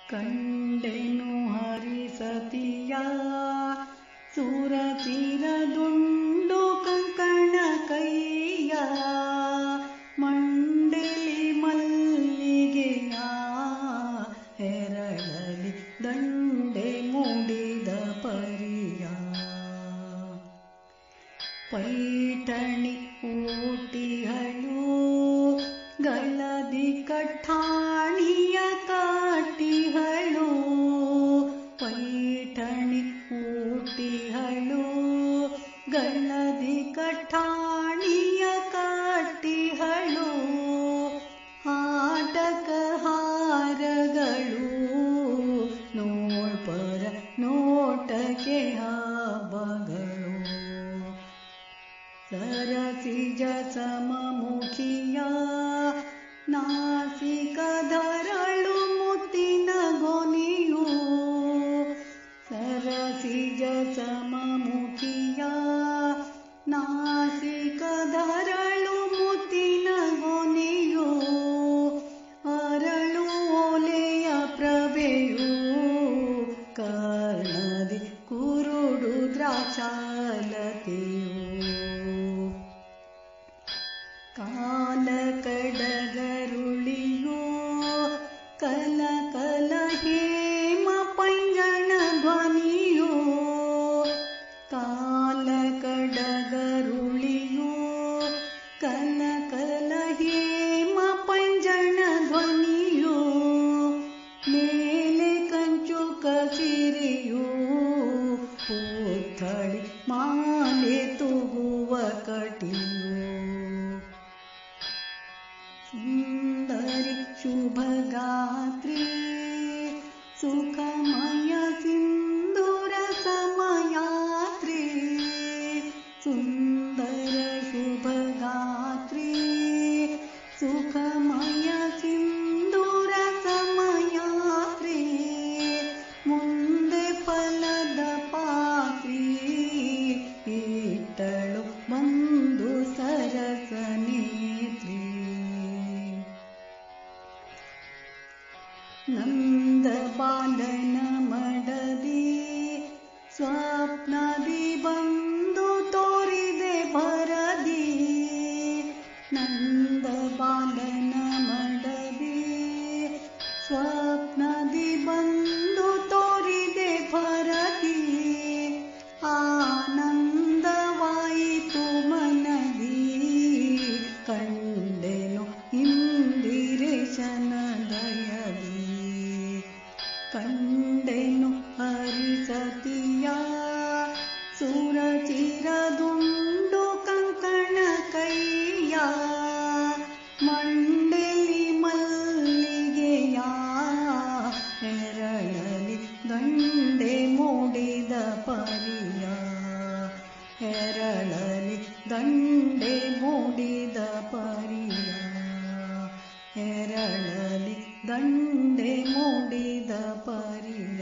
ಕಂಡೆನು ಹರಿಸತಿಯ ಸುರಚಿರದುಂಡು ಕಂಕಣ ಕೈಯ ಮಂಡೆಲಿ ಮಲ್ಲಿಗೆಯ ಹೆರಳಲಿ ದಂಡೆ ಮೂಡಿದ ಪರಿಯ ಪೈಠಣಿ ಊಟಿಹಳು ಗಳದಿ ಕಠಾಣಿಯ ಕಾಟಿಹಳು ಪೈಠಣಿ ಊಟಿಹಳು ಗಳದಿ ಕಠಾಣಿಯ ಕಾಟಿಹಳು ಆಟಕ ಹಾರಗಳು ನೋಡ್ಪರ ನೋಟಕ್ಕೆ ಹಾಬಗಳು ಸರಸಿಜ ಸಮಮುಖಿಯ ನಾಸಿಕಧರಳು ಮುತ್ತಿನ ಗೊನೆಯು ಸರಸಿಜ ಸಮಮುಖಿಯ ನಾಸಿಕಧರಳು ಮುತ್ತಿನ ಗೊನೆಯು ಅರಳು ಓಲೆಯ ಪ್ರಭೆಯು ಕರ್ಣದಿ ಕುರುಡು ದ್ರಾಕ್ಷಾಲತೆಯು ಕಾಲ ಕಡಗರುಳಿಯೋ ಕಲ ಕಲ ಹೇಮ ಪಂಜಣ ಧ್ವನಿಯೋ ಕಾಲ ಕಡಗರುಳಿಯೋ ಕಲ ಕಲ ಹೇಮ ಪಂಜಣ ಧ್ವನಿಯೋ ಮೇಲೆ ಕಂಚು ಕಸಿರಿಯೋ ಪುತ್ಥಳಿ ಮಾಲೆ ತೂಗುವ ಕಟಿಯೋ ಸುಂದರಿ ಶುಭಗಾತ್ರಿ ಸುಖಮಯ ಸಿಂಧೂರ ಸಮಯಾತ್ರಿ ಸುಂದರ ಶುಭಗಾತ್ರಿ ಸುಖಮಯ ಸಿಂಧೂರ ಸಮಯಾತ್ರಿ ಮುಂದೆ ಫಲದ ಪಾತ್ರಿ ಇಟ್ಟಳು ಬಂದು ಸರಸ ನೇತ್ರಿ ನಂದ ಬಾಲನ ಮಡದಿ ಸ್ವಪ್ನದಿ ಬಂದು ತೋರಿದೆ ಭರದಿ ನಂದ ಬಾಲನ ಮಡದಿ ಸ್ವಪ್ನದಿ ಬಂದು ತೋರಿದೆ ಭರದಿ ಆನಂದವಾಯಿತು ಮನದಿ ಕಂಡೆನು ಇಂದಿರೇಶನ ದಯದಿ ಕಂಡೆನು ಹರಿಸತಿಯ ಸುರಚಿರದುಂಡು ಕಂಕಣ ಕೈಯ ಮಂಡೆಲಿ ಮಲ್ಲಿಗೆಯ ಹೆರಳಲಿ ದಂಡೆ ಮೂಡಿದ ಪರಿಯ ಹೆರಳಲಿ ದಂಡೆ ಮೂಡಿದ ಪರಿಯ ಹೆರಳಲಿ ದಂಡೆ ಮೂಡಿದ ಪರಿಯ